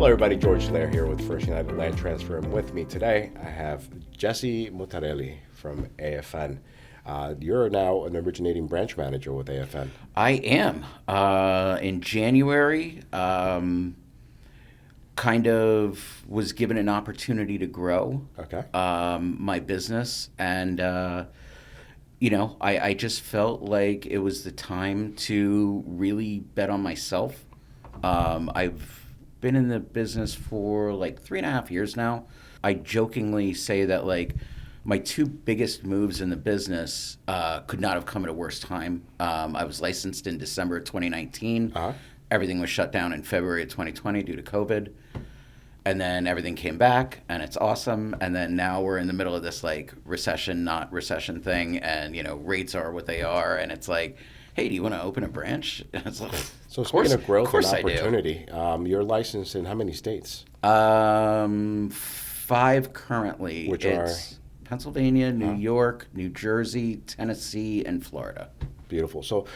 Hello, everybody. George Lair here with First United Land Transfer. And with me today, I have Jesse Mutarelli from AFN. You're now an originating branch manager with AFN. I am. In January, kind of was given an opportunity to grow my business. And, I just felt like it was the time to really bet on myself. I've been in the business for like 3.5 years now. I jokingly say that like my two biggest moves in the business could not have come at a worse time. I was licensed in December of 2019. Everything was shut down in February of 2020 due to COVID. And then everything came back, and it's awesome. And then now we're in the middle of this like recession, not recession thing, and rates are what they are, and it's like, hey, do you want to open a branch? And it's like, So speaking of growth and opportunity, you're licensed in how many states? 5 currently. Which it's are? Pennsylvania, New York, New Jersey, Tennessee, and Florida. Beautiful. So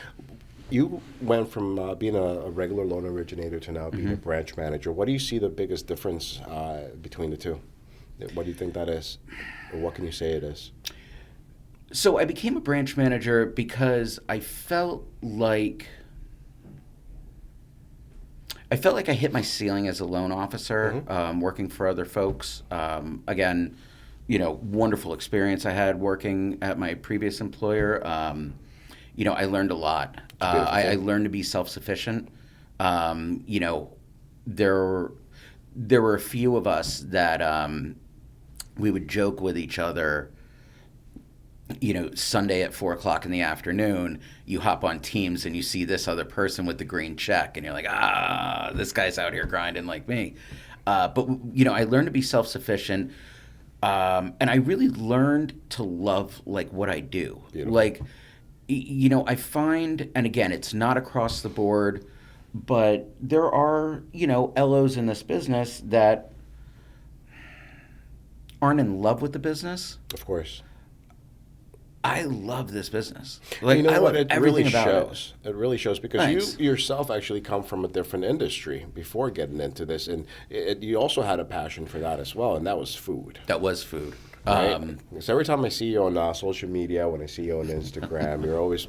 you went from being a regular loan originator to now being a branch manager. What do you see the biggest difference between the two? What do you think that is? Or what can you say it is? So I became a branch manager because I felt like I hit my ceiling as a loan officer, working for other folks. Again, wonderful experience I had working at my previous employer. I learned a lot. I learned to be self-sufficient. There were a few of us that we would joke with each other. Sunday at 4:00 in the afternoon, you hop on Teams and you see this other person with the green check, and you're like, this guy's out here grinding like me. But I learned to be self-sufficient, and I really learned to love like what I do. Beautiful. Like, I find, and again, it's not across the board, but there are LOs in this business that aren't in love with the business. Of course. I love this business. Like, you know I what? love It everything really about shows. It really shows because Thanks. you yourself actually come from a different industry before getting into this, and you also had a passion for that as well, and that was food. That was food. Right? So every time I see you on social media, when I see you on Instagram, you're always,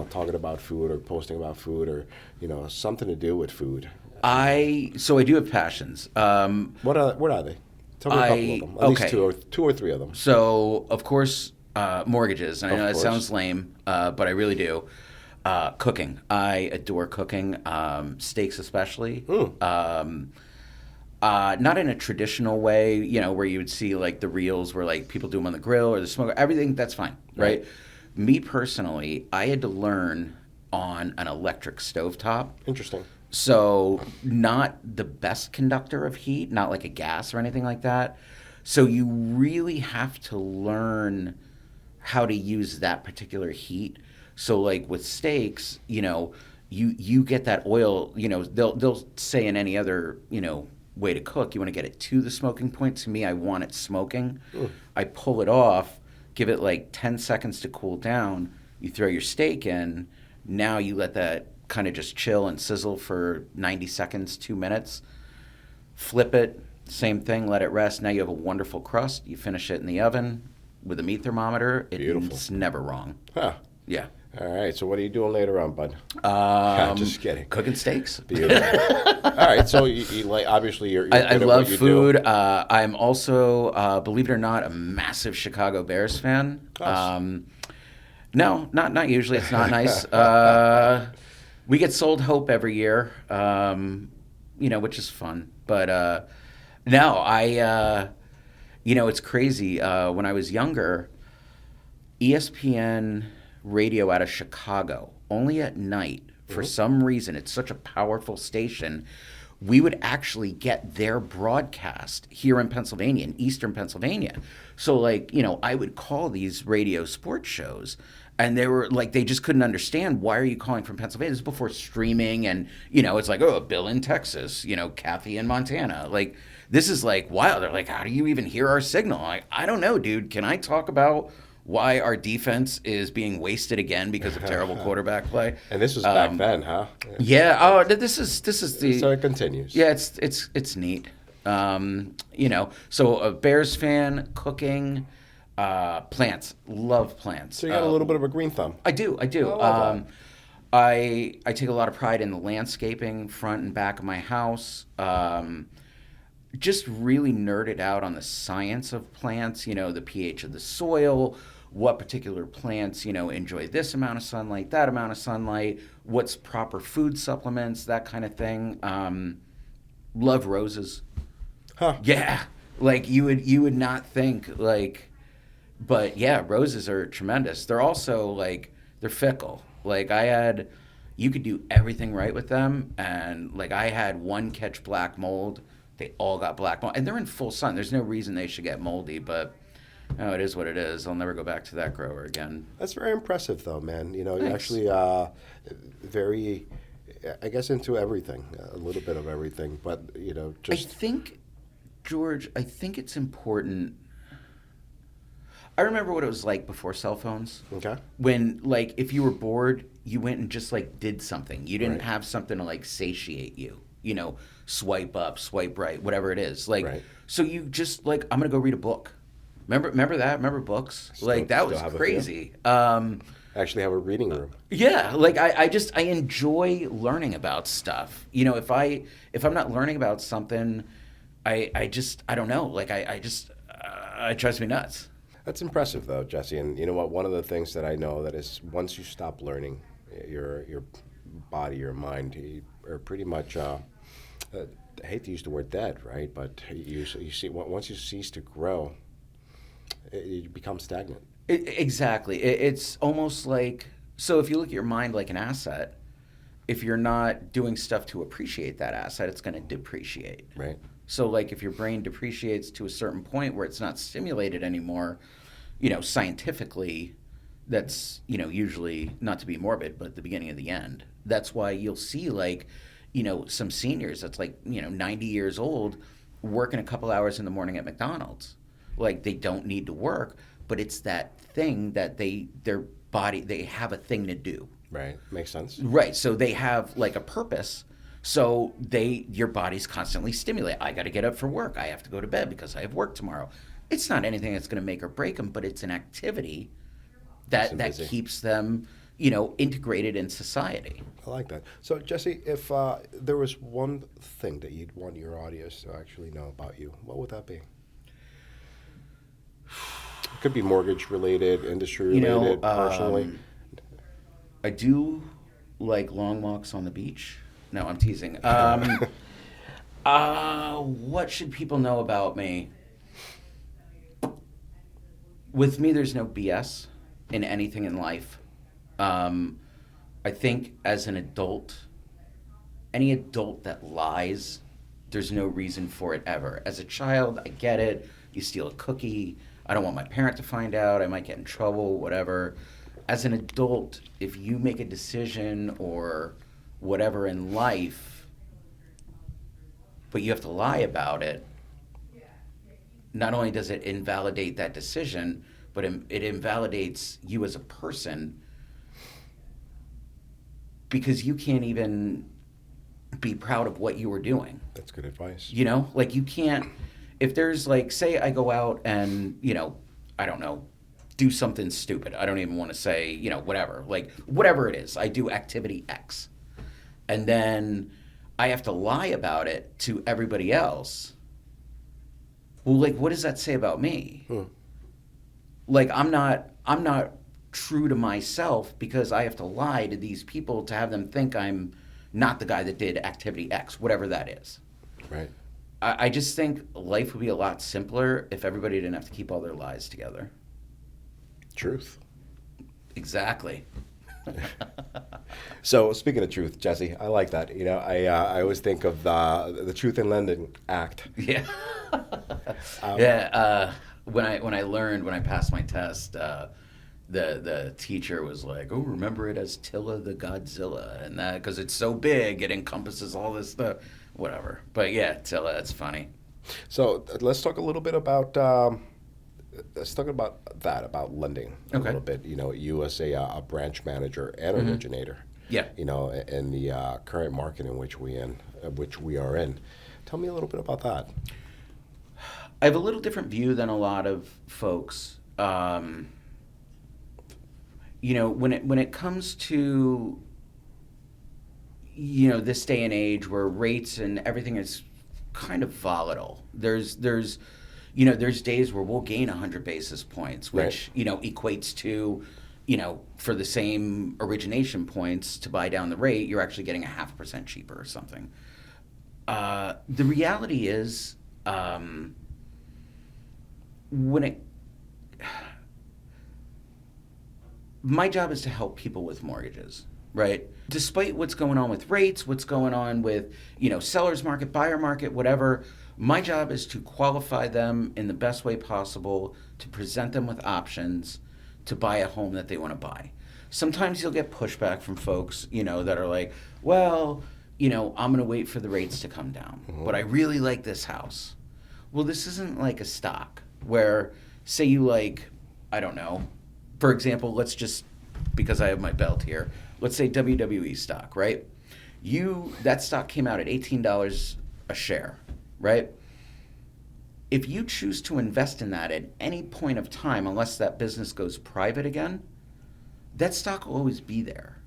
talking about food or posting about food or, something to do with food. So I do have passions. What are they? Tell me a couple of them. At least two or three of them. So, of course, mortgages. And I know that course. sounds lame, but I really do. Cooking. I adore cooking, steaks especially. Not in a traditional way, where you would see like the reels where like people do them on the grill or the smoker. Everything, that's fine, right? Me personally, I had to learn on an electric stovetop. Interesting. So not the best conductor of heat, not like a gas or anything like that. So you really have to learn how to use that particular heat. So like with steaks, you get that oil, they'll say in any other, way to cook, you want to get it to the smoking point. To me, I want it smoking. I pull it off, give it like 10 seconds to cool down. You throw your steak in. Now you let that kind of just chill and sizzle for 90 seconds, 2 minutes. Flip it, same thing, let it rest. Now you have a wonderful crust. You finish it in the oven with a meat thermometer. It's never wrong. Huh. Yeah. All right. So what are you doing later on, bud? Just kidding. Cooking steaks. Beautiful. All right. So you like, obviously you're I good at love what you food. do. I'm also, believe it or not, a massive Chicago Bears fan. Nice. No, not usually. It's not nice. We get sold hope every year, which is fun. But no, it's crazy. When I was younger, ESPN radio out of Chicago, only at night, for some reason, it's such a powerful station, we would actually get their broadcast here in Pennsylvania, in eastern Pennsylvania. So, like, I would call these radio sports shows, and they were like, they just couldn't understand, why are you calling from Pennsylvania? This is before streaming, and, it's like, oh, Bill in Texas, Kathy in Montana. Like, this is like, wow. They're like, how do you even hear our signal? Like, I don't know, dude. Can I talk about why our defense is being wasted again because of terrible quarterback play. And this was back then, huh? Yeah. Oh, this is the. So it continues. Yeah, it's neat. So a Bears fan, cooking, plants. Love plants. So you got a little bit of a green thumb. I do. I love that. I take a lot of pride in the landscaping front and back of my house. Just really nerded out on the science of plants, the pH of the soil, what particular plants, enjoy this amount of sunlight, that amount of sunlight, what's proper food supplements, that kind of thing. Love roses. Huh. Yeah. Like you would not think but yeah, roses are tremendous. They're also they're fickle. You could do everything right with them, and I had one catch black mold. They all got black mold, and they're in full sun. There's no reason they should get moldy, but it is what it is. I'll never go back to that grower again. That's very impressive, though, man. You Thanks. actually very, I guess, into everything, a little bit of everything, but I just think, George, it's important. I remember what it was like before cell phones. okay. When if you were bored, you went and just did something. You didn't Right. have something to satiate you. Swipe up, swipe right, whatever it is. Right. So you just I'm gonna go read a book. Remember that? Remember books? That still was have a few. crazy. Actually have a reading room. Yeah, I enjoy learning about stuff. If I'm not learning about something, I don't know. It drives me nuts. That's impressive, though, Jesse. And you know what? One of the things that I know that is once you stop learning, your body, your mind, you are pretty much. I hate to use the word dead, right? But you see, once you cease to grow, you become stagnant. Exactly. It's almost so if you look at your mind like an asset, if you're not doing stuff to appreciate that asset, it's going to depreciate. Right. So if your brain depreciates to a certain point where it's not stimulated anymore, scientifically, that's, usually, not to be morbid, but the beginning of the end. That's why you'll see some seniors that's 90 years old working a couple hours in the morning at McDonald's. They don't need to work, but it's that thing that their body, they have a thing to do. Right. Makes sense. Right. So they have a purpose. So your body's constantly stimulated. I got to get up for work. I have to go to bed because I have work tomorrow. It's not anything that's going to make or break them, but it's an activity that busy. keeps them, integrated in society. I like that. So, Jesse, if there was one thing that you'd want your audience to actually know about you, what would that be? It could be mortgage related, industry related, personally. I do like long walks on the beach. No, I'm teasing. What should people know about me? With me, there's no BS in anything in life. I think as an adult, any adult that lies, there's no reason for it ever. As a child, I get it. You steal a cookie. I don't want my parent to find out. I might get in trouble, whatever. As an adult, if you make a decision or whatever in life, but you have to lie about it, not only does it invalidate that decision, but it invalidates you as a person because you can't even be proud of what you were doing. That's good advice. You can't, if there's say I go out and, I don't know, do something stupid. I don't even want to say, whatever. Whatever it is, I do activity X. And then I have to lie about it to everybody else. Well, what does that say about me? I'm not true to myself because I have to lie to these people to have them think I'm not the guy that did activity X, whatever that is. Right. I just think life would be a lot simpler if everybody didn't have to keep all their lies together. Truth. Exactly. So speaking of truth, Jesse, I like that. I always think of the Truth in Lending Act. Yeah. When I passed my test, the teacher was like, "Oh, remember it as Tilla the Godzilla," and that because it's so big, it encompasses all this stuff. Whatever. But yeah, Tilla, that's funny. So let's talk a little bit about Let's talk about that, about lending a Okay. little bit. You know, you as a branch manager and originator. Yeah. You know, in the current market in which we are in. Tell me a little bit about that. I have a little different view than a lot of folks. When it comes to this day and age where rates and everything is kind of volatile. There's days where we'll gain 100 basis points, which equates to for the same origination points to buy down the rate, you're actually getting a 0.5% cheaper or something. The reality is, when it my job is to help people with mortgages, right? Despite what's going on with rates, what's going on with, seller's market, buyer market, whatever, my job is to qualify them in the best way possible, to present them with options to buy a home that they want to buy. Sometimes you'll get pushback from folks, that are like, well, I'm going to wait for the rates to come down, but I really like this house. Well, this isn't like a stock where, say you like, I don't know, for example, let's just, because I have my belt here, let's say WWE stock, right? That stock came out at $18 a share, right? If you choose to invest in that at any point of time, unless that business goes private again, that stock will always be there.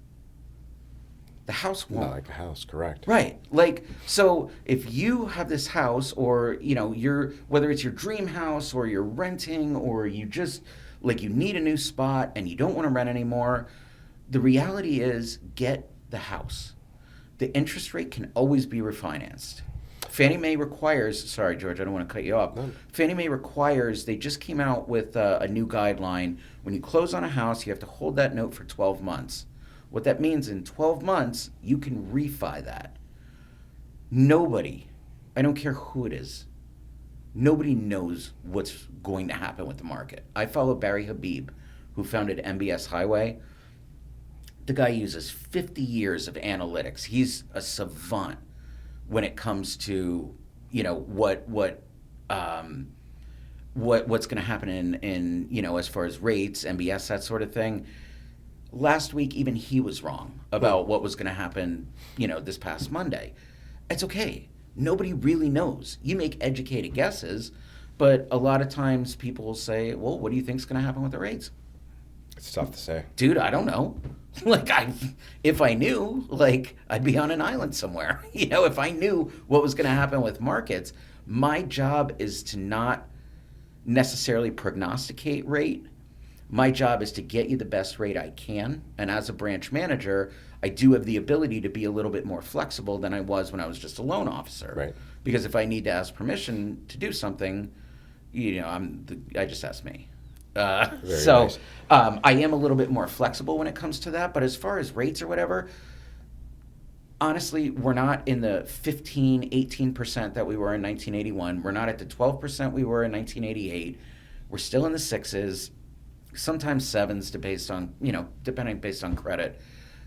The house won't. Not like a house, correct. Right. Like, so if you have this house or, whether it's your dream house or you're renting or you just, like, you need a new spot and you don't want to rent anymore, the reality is get the house. The interest rate can always be refinanced. Fannie Mae requires, sorry, George, I don't want to cut you off. No. Fannie Mae requires, they just came out with a new guideline. When you close on a house, you have to hold that note for 12 months. What that means, in 12 months, you can refi that. Nobody, I don't care who it is, nobody knows what's going to happen with the market. I follow Barry Habib, who founded MBS Highway. The guy uses 50 years of analytics. He's a savant when it comes to, what's going to happen in as far as rates, MBS, that sort of thing. Last week, even he was wrong about what was going to happen, this past Monday. It's okay. Nobody really knows. You make educated guesses, but a lot of times people will say, well, what do you think is going to happen with the rates? It's tough to say. Dude, I don't know. If I knew, I'd be on an island somewhere. If I knew what was going to happen with markets, my job is to not necessarily prognosticate rate. My job is to get you the best rate I can. And as a branch manager, I do have the ability to be a little bit more flexible than I was when I was just a loan officer. Right. Because if I need to ask permission to do something, I just ask me. So nice. I am a little bit more flexible when it comes to that. But as far as rates or whatever, honestly, we're not in the 15, 18% that we were in 1981. We're not at the 12% we were in 1988. We're still in the sixes. Sometimes sevens based on credit.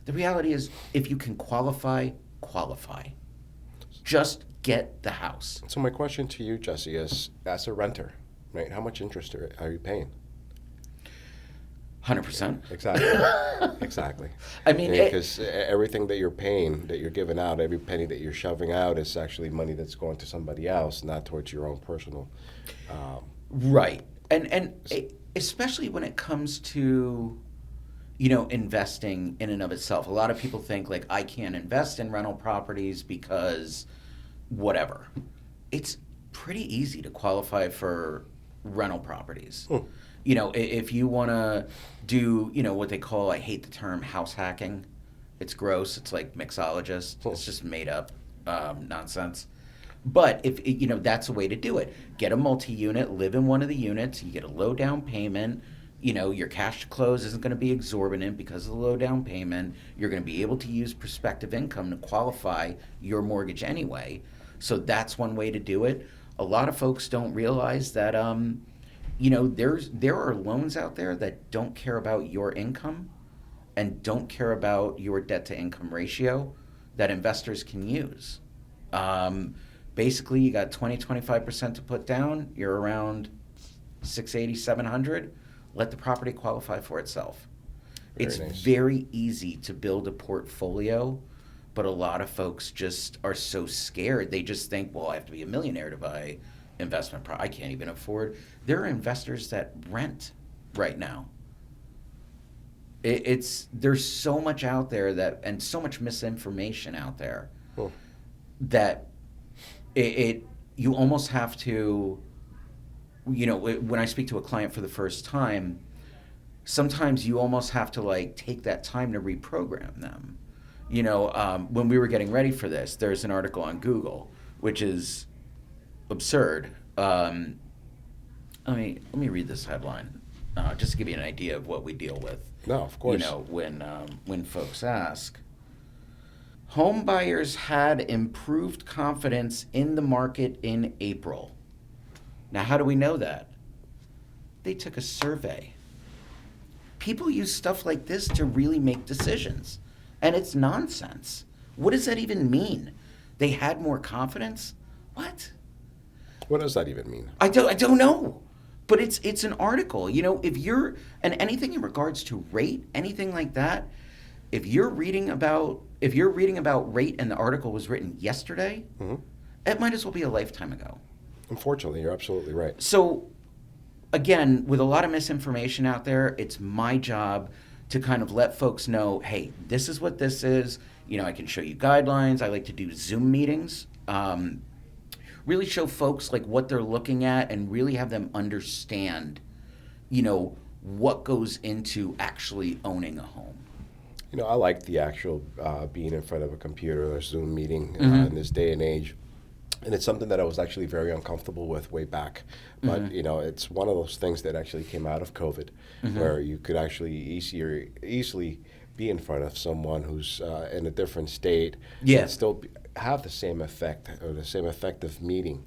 The reality is, if you can qualify. Just get the house. So my question to you, Jesse, is as a renter, right? How much interest are you paying? 100%. Exactly. Exactly. I mean, because everything that you're paying, that you're giving out, every penny that you're shoving out is actually money that's going to somebody else, not towards your own personal. Right. And especially when it comes to, investing in and of itself. A lot of people think, I can't invest in rental properties because whatever. It's pretty easy to qualify for rental properties. If you want to do, what they call, I hate the term, house hacking. It's gross. It's like mixologist. It's just made up nonsense. But if that's a way to do it. Get a multi-unit, live in one of the units. You get a low down payment. Your cash to close isn't going to be exorbitant because of the low down payment. You're going to be able to use prospective income to qualify your mortgage anyway. So that's one way to do it. A lot of folks don't realize that there are loans out there that don't care about your income and don't care about your debt to income ratio that investors can use. Basically, you got 20, 25% to put down. You're around 680, 700, let the property qualify for itself. It's Very nice. very easy to build a portfolio, but a lot of folks just are so scared. They just think, well, I have to be a millionaire to buy investment I can't even afford. There are investors that rent right now. There's so much out there and so much misinformation out there that you almost have to, when I speak to a client for the first time, sometimes you almost have to like take that time to reprogram them. When we were getting ready for this, there's an article on Google, which is absurd. Let me read this headline, just to give you an idea of what we deal with. No, of course. When folks ask, home buyers had improved confidence in the market in April. Now, how do we know that? They took a survey. People use stuff like this to really make decisions, and it's nonsense. What does that even mean? They had more confidence? What? What does that even mean? I don't know. But it's an article. If you're, and anything in regards to rate, anything like that, if you're reading about rate and the article was written yesterday, it might as well be a lifetime ago. Unfortunately, you're absolutely right. So again, with a lot of misinformation out there, it's my job to kind of let folks know, hey, this is what this is. I can show you guidelines. I like to do Zoom meetings. Really show folks like what they're looking at and really have them understand, what goes into actually owning a home. I like the actual being in front of a computer or Zoom meeting in this day and age. And it's something that I was actually very uncomfortable with way back. But, it's one of those things that actually came out of COVID, where you could actually easily be in front of someone who's in a different state and still have the same effect or the same effective meeting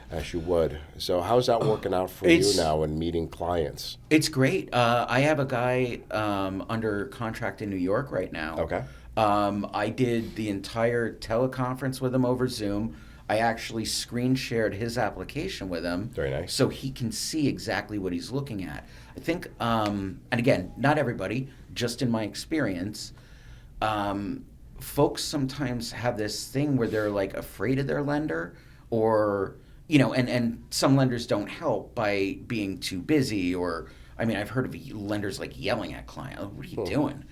as you would. So how's that working out for you now in meeting clients? It's great. I have a guy under contract in New York right now. Okay. I did the entire teleconference with him over Zoom. I actually screen shared his application with him. Very nice. So he can see exactly what he's looking at. I think, and again, not everybody, just in my experience, folks sometimes have this thing where they're like afraid of their lender, or, and some lenders don't help by being too busy, or, I've heard of lenders like yelling at clients. Oh, what are you doing?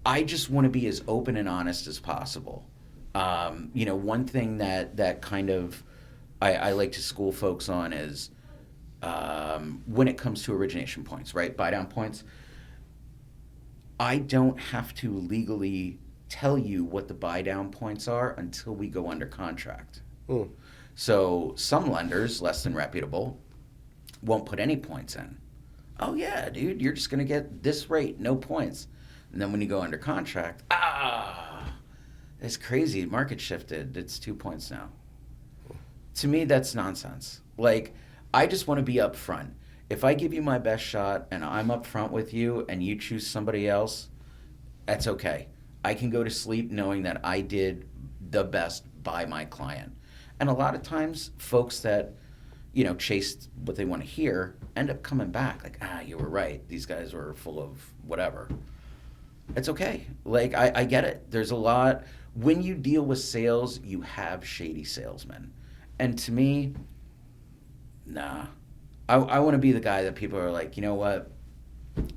I just want to be as open and honest as possible. One thing that kind of I like to school folks on is when it comes to origination points, right? Buy down points. I don't have to legally tell you what the buy down points are until we go under contract. So some lenders, less than reputable, won't put any points in. Oh yeah, dude, you're just gonna get this rate, no points. And then when you go under contract, it's crazy. Market shifted. It's 2 points now. To me, that's nonsense. Like, I just want to be upfront. If I give you my best shot and I'm upfront with you and you choose somebody else, that's okay. I can go to sleep knowing that I did the best by my client. And a lot of times, folks that, chase what they want to hear end up coming back like, you were right. These guys were full of whatever. It's okay. Like, I get it. There's a lot. When you deal with sales, you have shady salesmen. And to me, nah. I want to be the guy that people are like, you know what?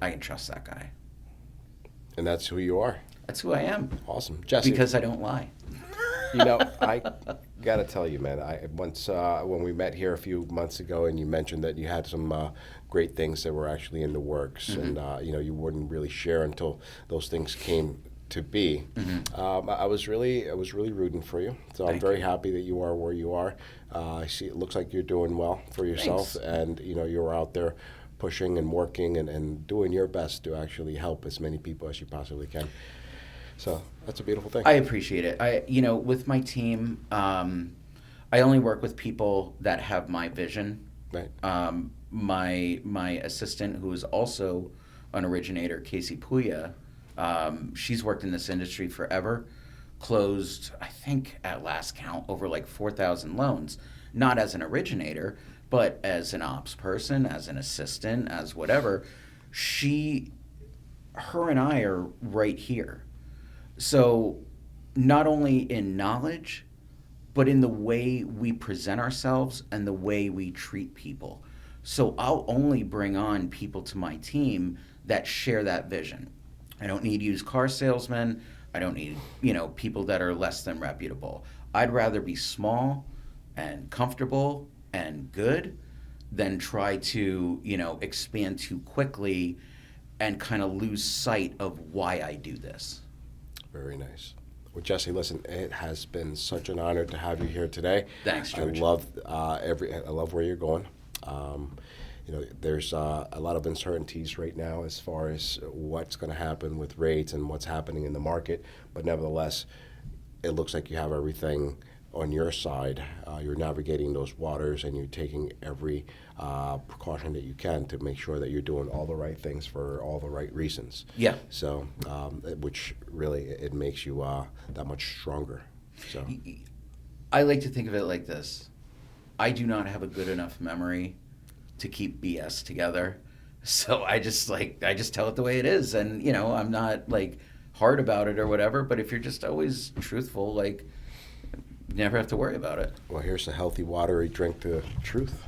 I can trust that guy. And that's who you are. That's who I am. Awesome. Jesse. Because I don't lie. I got to tell you, man, once when we met here a few months ago and you mentioned that you had some great things that were actually in the works and, you wouldn't really share until those things came to be. I was really rooting for you. So I'm very happy that you are where you are. I see it looks like you're doing well for yourself. Thanks. And, you're out there pushing and working and doing your best to actually help as many people as you possibly can. So that's a beautiful thing. I appreciate it. With my team, I only work with people that have my vision. Right. My assistant, who is also an originator, Casey Puya, she's worked in this industry forever, closed, I think at last count, over like 4,000 loans, not as an originator, But as an ops person, as an assistant, as whatever, her and I are right here. So not only in knowledge, but in the way we present ourselves and the way we treat people. So I'll only bring on people to my team that share that vision. I don't need used car salesmen. I don't need, people that are less than reputable. I'd rather be small and comfortable and good than try to, expand too quickly and kind of lose sight of why I do this. Very nice. Well, Jesse, listen, it has been such an honor to have you here today. Thanks, George. I love where you're going. There's a lot of uncertainties right now as far as what's going to happen with rates and what's happening in the market. But nevertheless, it looks like you have everything on your side. You're navigating those waters and you're taking every precaution that you can to make sure that you're doing all the right things for all the right reasons. Yeah. So, which really, it makes you that much stronger. So, I like to think of it like this. I do not have a good enough memory to keep BS together. So I just tell it the way it is. And, I'm not hard about it or whatever, but if you're just always truthful, you never have to worry about it. Well, here's a healthy, watery drink to truth.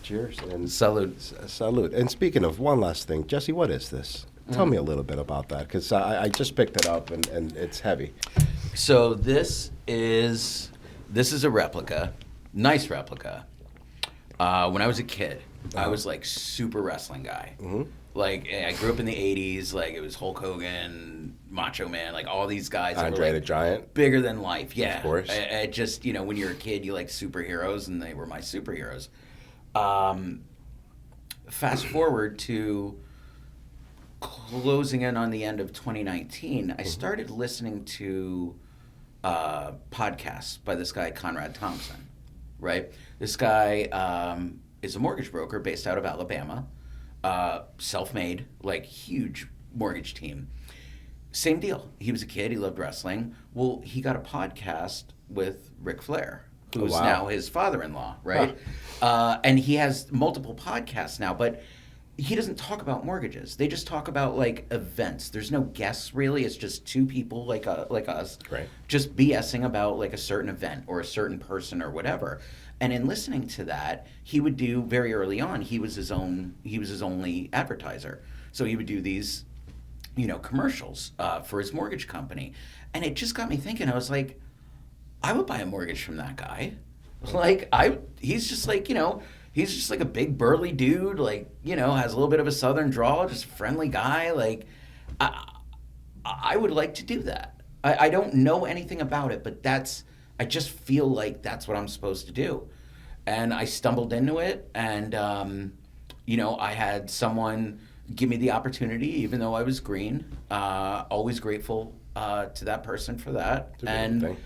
Cheers. And salute. Salute. And speaking of, one last thing, Jesse, what is this? Tell me a little bit about that, because I just picked it up and it's heavy. So this is a replica, nice replica. When I was a kid, I was super wrestling guy. Mm-hmm. I grew up in the 80s, it was Hulk Hogan, Macho Man, all these guys. Andre the Giant. Bigger than life, yeah. Of course. I just, when you're a kid, you like superheroes, and they were my superheroes. Fast forward to closing in on the end of 2019, I started listening to podcasts by this guy, Conrad Thompson, right? This guy is a mortgage broker based out of Alabama, self-made, huge mortgage team. Same deal. He was a kid. He loved wrestling. Well, he got a podcast with Ric Flair, who's now his father-in-law, right? Huh. And he has multiple podcasts now, but he doesn't talk about mortgages. They just talk about events. There's no guests really. It's just two people like us, right, just BSing about a certain event or a certain person or whatever. And in listening to that, he would do very early on. He was his only advertiser, so he would do these, commercials for his mortgage company, and it just got me thinking. I was like, I would buy a mortgage from that guy. He's just he's just a big burly dude, has a little bit of a southern drawl, just a friendly guy. I would like to do that. I don't know anything about it, but I just feel like that's what I'm supposed to do. And I stumbled into it, and, I had someone give me the opportunity, even though I was green. Always grateful to that person for that. And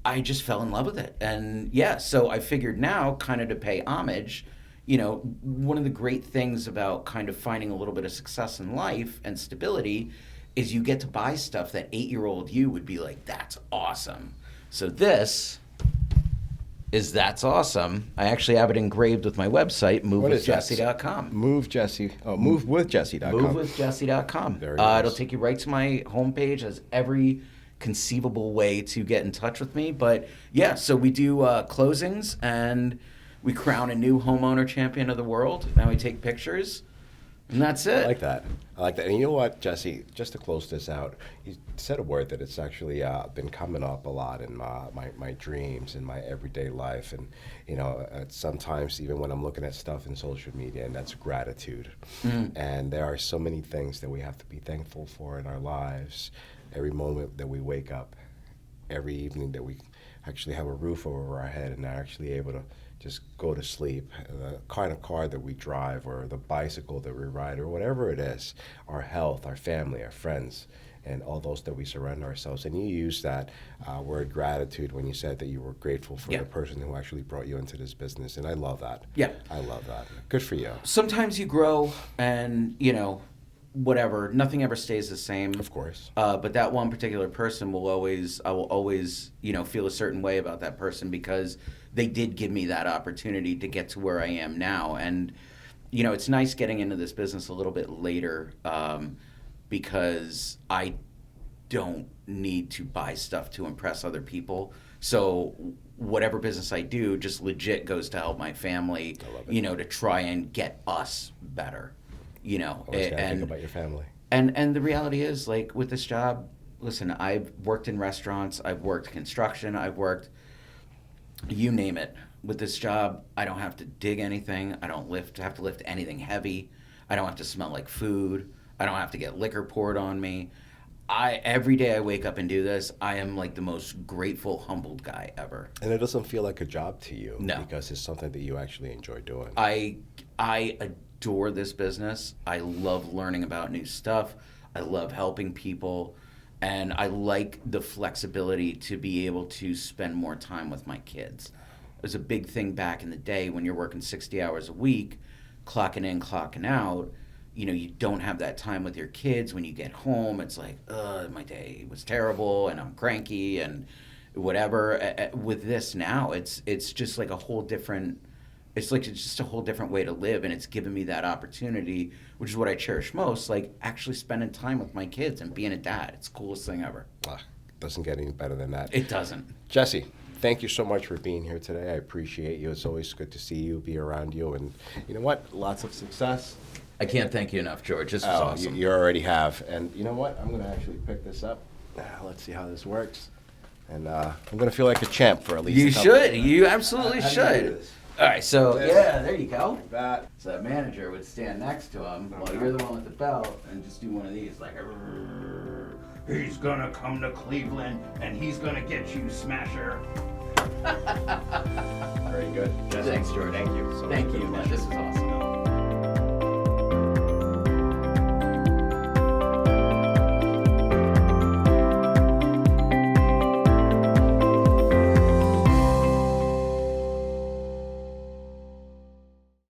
I just fell in love with it. And yeah, so I figured now, kind of to pay homage, one of the great things about kind of finding a little bit of success in life and stability is you get to buy stuff that 8-year-old you would be like, that's awesome. So this is That's Awesome. I actually have it engraved with my website, movewithjesse.com. Movewithjesse.com. Movewithjesse.com. It'll take you right to my homepage. Has every conceivable way to get in touch with me. But yeah, so we do closings, and we crown a new homeowner champion of the world. Now we take pictures, and that's it. I like that. And you know what, Jesse, just to close this out, you said a word that it's actually been coming up a lot in my dreams, in my everyday life. And, sometimes even when I'm looking at stuff in social media, and that's gratitude. Mm. And there are so many things that we have to be thankful for in our lives. Every moment that we wake up, every evening that we actually have a roof over our head and are actually able to just go to sleep, the kind of car that we drive or the bicycle that we ride or whatever it is, our health, our family, our friends, and all those that we surrender ourselves. And you used that word gratitude when you said that you were grateful for the person who actually brought you into this business. And I love that. Yeah. I love that. Good for you. Sometimes you grow and, whatever, nothing ever stays the same. Of course. But that one particular person I will always, feel a certain way about that person because they did give me that opportunity to get to where I am now. And, it's nice getting into this business a little bit later because I don't need to buy stuff to impress other people. So whatever business I do just legit goes to help my family, to try and get us better. Always gotta think about your family. And the reality is, like, with this job, listen, I've worked in restaurants, I've worked construction, I've worked, you name it. With this job, I don't have to dig anything. I don't have to lift anything heavy. I don't have to smell like food. I don't have to get liquor poured on me. Every day I wake up and do this, I am like the most grateful, humbled guy ever. And it doesn't feel like a job to you. No. Because it's something that you actually enjoy doing. I adore this business. I love learning about new stuff. I love helping people. And I like the flexibility to be able to spend more time with my kids. It was a big thing back in the day when you're working 60 hours a week, clocking in, clocking out. You don't have that time with your kids. When you get home, it's like, my day was terrible and I'm cranky and whatever. With this now, it's just like a whole different, it's just a whole different way to live, and it's given me that opportunity, which is what I cherish most, like actually spending time with my kids and being a dad. It's the coolest thing ever. Doesn't get any better than that. It doesn't. Jesse, thank you so much for being here today. I appreciate you. It's always good to see you, be around you, and you know what? Lots of success. I can't thank you enough, George. This was awesome. You already have. And you know what? I'm going to actually pick this up. Let's see how this works. And I'm going to feel like a champ for at least You a couple. should. You absolutely How do you do should. this? All right, so, there you go. Like that. So that manager would stand next to him while you're the one with the belt and just do one of these, like, he's going to come to Cleveland and he's going to get you, Smasher. Very good. Jesse, Thanks, George. Thank you. So Thank much. you, man. This is awesome.